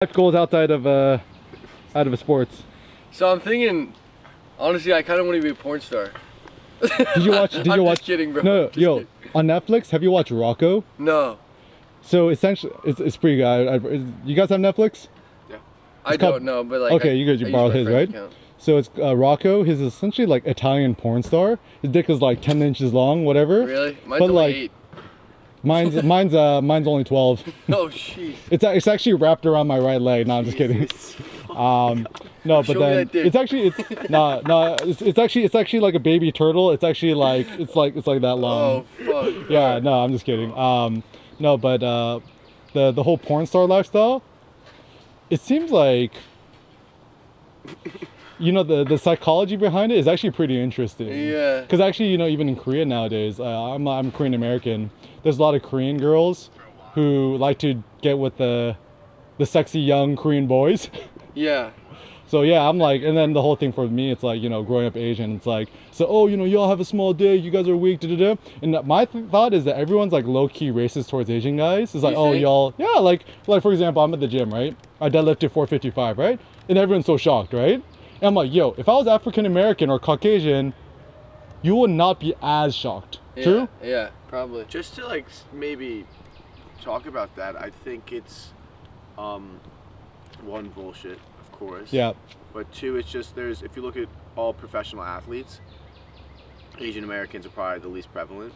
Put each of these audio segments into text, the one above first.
life goals outside of sports? So I'm thinking, honestly, I kind of want to be a porn star. Did you watch? I'm just kidding, bro. No, Just yo, kidding. on Netflix, have you watched Rocco? No. So essentially, it's pretty good. You guys have Netflix? Yeah. I don't know, but like. Okay, you borrowed his, right? Account. So it's Rocco. He's essentially like Italian porn star. His dick is like 10 inches long, whatever. Really? Mine's but only like, 8. mine's only 12. Oh, jeez. It's actually wrapped around my right leg. No, I'm just kidding. No, but then it's actually like a baby turtle. It's actually like it's like that long. Oh fuck. Yeah, no, I'm just kidding. No, but the whole porn star lifestyle, it seems like, you know, the psychology behind it is actually pretty interesting. Yeah. Because actually, you know, even in Korea nowadays, I'm Korean American. There's a lot of Korean girls who like to get with the sexy young Korean boys. Yeah. So yeah, I'm like, and then the whole thing for me, it's like, you know, growing up Asian, it's like, so, oh, you know, y'all have a small dick, you guys are weak, da-da-da. And my thought is that everyone's like low-key racist towards Asian guys. It's like, oh, y'all, yeah, like for example, I'm at the gym, right? I deadlifted 455, right? And everyone's so shocked, right? And I'm like, yo, if I was African American or Caucasian, you would not be as shocked. Yeah, True? Yeah, probably. Just to like maybe talk about that, I think it's one, bullshit, of course. Yeah. But two, it's just if you look at all professional athletes, Asian Americans are probably the least prevalent.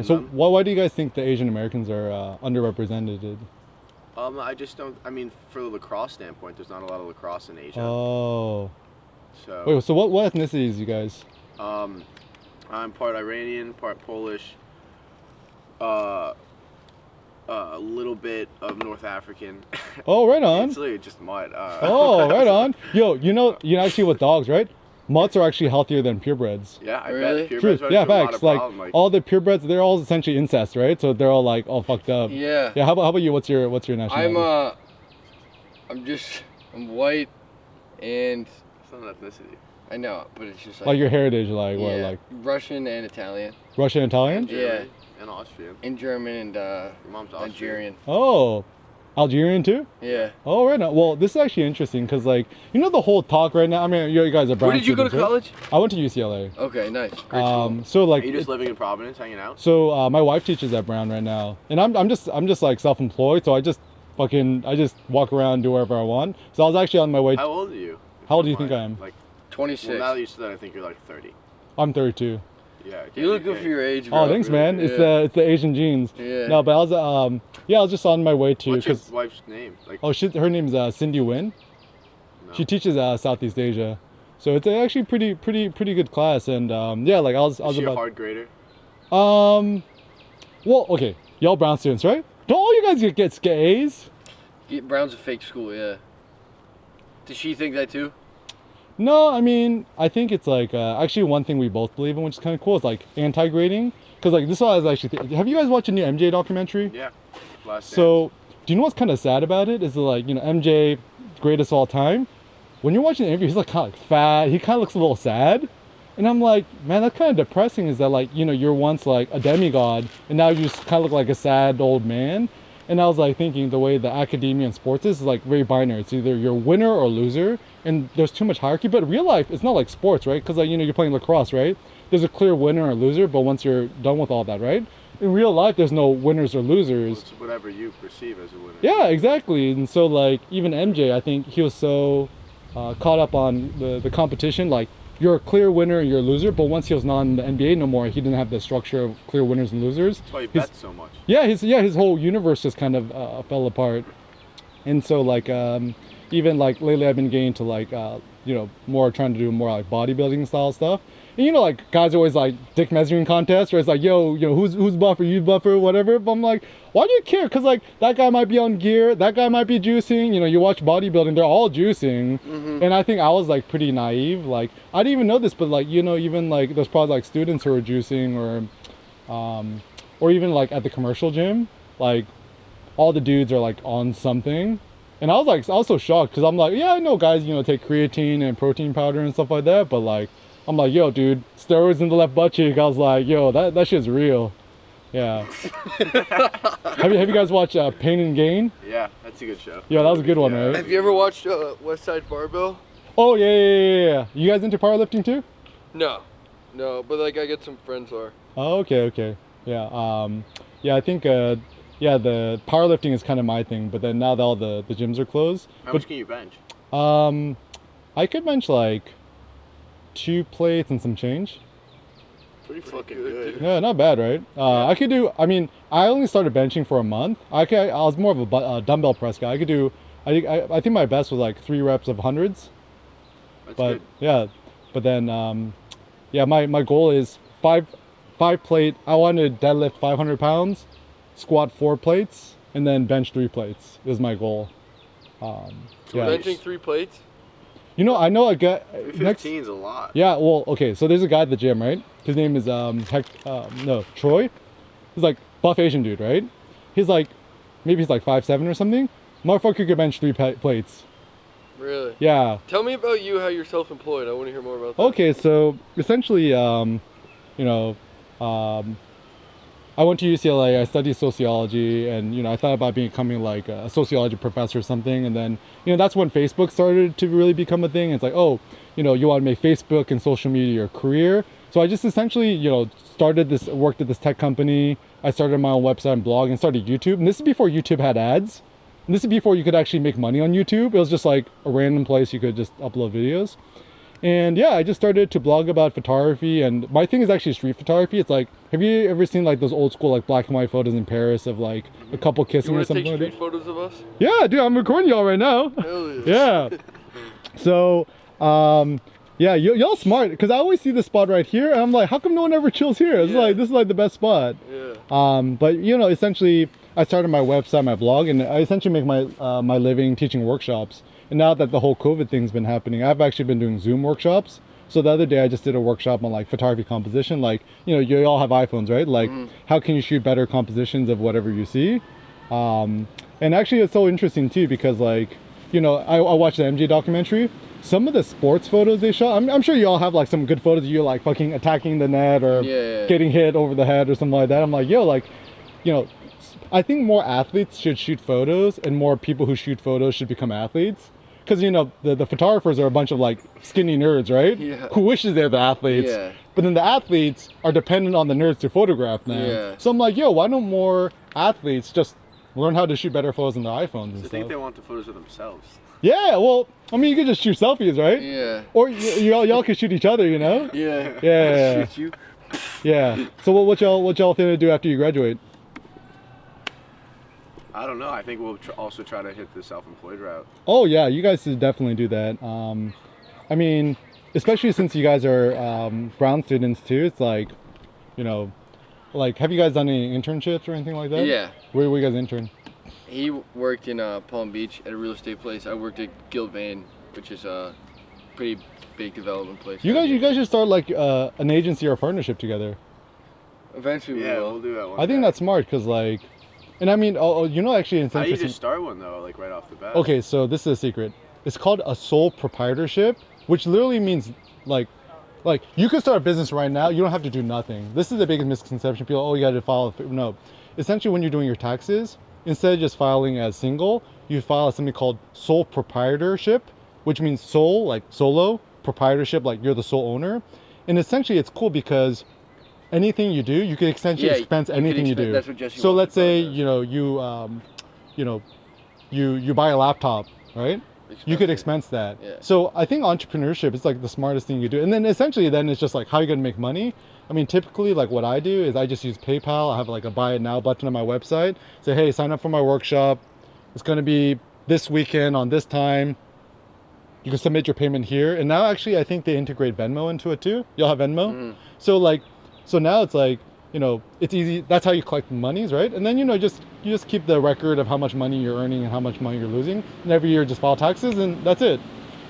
So why do you guys think the Asian Americans are underrepresented? I just don't. I mean, for the lacrosse standpoint, there's not a lot of lacrosse in Asia. Oh. So. Wait, so what ethnicities you guys? I'm part Iranian, part Polish. A little bit of North African. Oh, right on. It's literally just mud. Oh, right on. Yo, you know actually with dogs, right? Mutts are actually healthier than purebreds. Yeah, I Really? bet. True. Purebreds Yeah, run into a lot facts. of Like problem, all the purebreds, they're all essentially incest, right? So they're all like all fucked up. Yeah. Yeah. How about you? What's your nationality? I'm white, and it's not an ethnicity. I know, but it's just like your heritage, like yeah, what, like Russian and Italian. Russian, Italian? Yeah. And Austrian. And German and Your mom's Austrian. Nigerian. Oh, Algerian too? Yeah. Oh, right on. Well, this is actually interesting because, like, you know, the whole talk right now. I mean, you guys are brown. Where did you go to students, college? Right? I went to UCLA. Okay, nice. Great school. So like, Are you just living in Providence, hanging out? so my wife teaches at Brown right now, and I'm just like self-employed, so I just walk around, do whatever I want. So I was actually on my way. How old are you? How old do you think I am? Like 26. Well, now that you said that, I think you're like 30. I'm 32. Yeah. You look good for your age, bro. Oh, thanks, man. It's the Asian genes. Yeah. No, but I was just on my way to. What's your wife's name? Like. Oh, her name's Cindy Nguyen. No. She teaches Southeast Asia, so it's actually pretty good class. And yeah, like I was Is she about. a hard grader? Well, okay, y'all Brown students, right? Don't all you guys get A's? Brown's a fake school, yeah. Does she think that too? No, I mean, I think it's like actually one thing we both believe in, which is kind of cool. Is like anti-grading, because like this is what I was actually. Have you guys watched a new MJ documentary? Yeah. Last So, do you know what's kind of sad about it? Is that, like, you know, MJ, greatest of all time. When you're watching the interview, he's like kind of like fat. He kind of looks a little sad, and I'm like, man, that's kind of depressing. Is that, like, you know, you're once like a demigod, and now you just kind of look like a sad old man. And I was like thinking the way the academia and sports is like very binary. It's either you're winner or loser, and there's too much hierarchy. But in real life, it's not like sports, right? Because, like, you know, you're playing lacrosse, right? There's a clear winner or loser, but once you're done with all that, right? In real life, there's no winners or losers. It's whatever you perceive as a winner. Yeah, exactly. And so, like, even MJ, I think he was so caught up on the competition. Like, you're a clear winner and you're a loser, but once he was not in the NBA no more, he didn't have the structure of clear winners and losers. That's why he bets so much. Yeah, his whole universe just kind of fell apart. And so, like, even like lately I've been getting to like you know, more trying to do more like bodybuilding style stuff. And, you know, like, guys are always like dick measuring contests where it's like, yo, you know, who's buffer, you buffer, whatever. But I'm like, why do you care? Because, like, that guy might be on gear, that guy might be juicing. You know, you watch bodybuilding, they're all juicing. Mm-hmm. And I think I was like pretty naive. Like, I didn't even know this, but, like, you know, even like there's probably like students who are juicing, or even like at the commercial gym, like all the dudes are like on something. And I was so shocked because I'm like, yeah, I know guys, you know, take creatine and protein powder and stuff like that, but like, I'm like, yo, dude, steroids in the left butt cheek. I was like, yo, that shit's real. Yeah. Have you guys watched Pain and Gain? Yeah, that's a good show. Yeah, that was a good one, right? Have you ever watched West Side Barbell? Oh yeah. You guys into powerlifting too? No, but like I get some friends who are. Oh, okay. Yeah. Yeah, I think the powerlifting is kind of my thing, but then now that all the gyms are closed. How much can you bench? I could bench like 2 plates and some change. Pretty fucking good. Yeah, not bad, right? I could do. I mean, I only started benching for a month. I was more of a dumbbell press guy. I could do. I think my best was like 3 reps of hundreds. That's But good. yeah, but then yeah, my goal is five plate. I want to deadlift 500 pounds, squat 4 plates, and then bench 3 plates is my goal. Yeah. Benching 3 plates? You know, I know a guy. 15 is a lot. Yeah, well, okay, so there's a guy at the gym, right? His name is Troy. He's like buff Asian dude, right? He's like, maybe he's like 5'7" or something. Motherfucker could bench 3 plates. Really? Yeah. Tell me about you, how you're self-employed. I want to hear more about that. Okay, so essentially, you know, I went to UCLA. I studied sociology, and you know, I thought about becoming like a sociology professor or something. And then, you know, that's when Facebook started to really become a thing. It's like, oh, you know, you want to make Facebook and social media your career. So I just essentially, you know, worked at this tech company. I started my own website and blog and started YouTube. And this is before YouTube had ads. And this is before you could actually make money on YouTube. It was just like a random place you could just upload videos. And yeah, I just started to blog about photography, and my thing is actually street photography. It's like, have you ever seen like those old school like black and white photos in Paris of like a couple kissing You or want to something take like street that? photos of us? Yeah, dude, I'm recording y'all right now. Hell yeah. Yeah. So, yeah, y'all smart, because I always see this spot right here, and I'm like, how come no one ever chills here? It's Yeah. like, this is like the best spot. Yeah. But you know, essentially, I started my website, my blog, and I essentially make my living teaching workshops. And now that the whole COVID thing's been happening, I've actually been doing Zoom workshops. So the other day I just did a workshop on like photography composition. Like, you know, you all have iPhones, right? Like, how can you shoot better compositions of whatever you see? And actually it's so interesting too, because like, you know, I watched the MJ documentary. Some of the sports photos they shot, I'm sure you all have like some good photos of you like fucking attacking the net or getting hit over the head or something like that. I'm like, yo, like, you know, I think more athletes should shoot photos, and more people who shoot photos should become athletes. Because, you know, the photographers are a bunch of like skinny nerds, right? Yeah. Who wishes they're the athletes. Yeah. But then the athletes are dependent on the nerds to photograph them. Yeah. So I'm like, yo, why don't more athletes just learn how to shoot better photos on their iPhones and I stuff? think they want the photos of themselves. Yeah, well, I mean, you could just shoot selfies, right? Yeah. Or y'all can shoot each other, you know? Yeah. Yeah. Shoot you. Yeah. So what y'all finna do after you graduate? I don't know. I think we'll also try to hit the self-employed route. Oh yeah, you guys should definitely do that. I mean, especially since you guys are Brown students too. It's like, you know, like, have you guys done any internships or anything like that? Yeah. Where you guys intern? He worked in Palm Beach at a real estate place. I worked at Gilbane, which is a pretty big development place. You guys should start like an agency or a partnership together. Eventually we Yeah, will. we'll do that one. I think that's smart, because like, and I mean, you know, actually it's How do you interesting. just start one though, like right off the bat? Okay, so this is a secret. It's called a sole proprietorship, which literally means like you can start a business right now. You don't have to do nothing. This is the biggest misconception. People, oh, you got to file. No, essentially when you're doing your taxes, instead of just filing as single, you file as something called sole proprietorship, which means sole, like solo, proprietorship, like you're the sole owner. And essentially it's cool because anything you do, you can essentially expense anything you do. That's what Jesse So wants let's to say, do. you buy a laptop, right? You could expense that. Yeah. So I think entrepreneurship is like the smartest thing you do. And then essentially then it's just like, how are you going to make money? I mean, typically like what I do is I just use PayPal. I have like a buy it now button on my website. Say, hey, sign up for my workshop. It's going to be this weekend on this time. You can submit your payment here. And now actually I think they integrate Venmo into it too. Y'all have Venmo? So now it's like, you know, it's easy. That's how you collect monies, right? And then, you know, you just keep the record of how much money you're earning and how much money you're losing. And every year just file taxes, and that's it.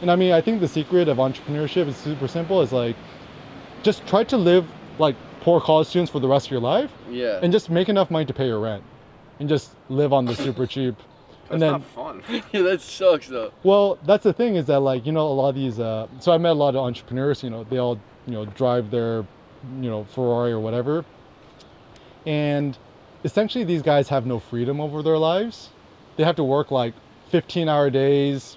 And I mean, I think the secret of entrepreneurship is super simple. It's like, just try to live like poor college students for the rest of your life. Yeah. And just make enough money to pay your rent. And just live on the super cheap. That's not fun. Yeah, that sucks though. Well, that's the thing, is that like, you know, a lot of these, so I met a lot of entrepreneurs, you know, they all, you know, drive their, you know, Ferrari or whatever. And essentially these guys have no freedom over their lives. They have to work like 15-hour days,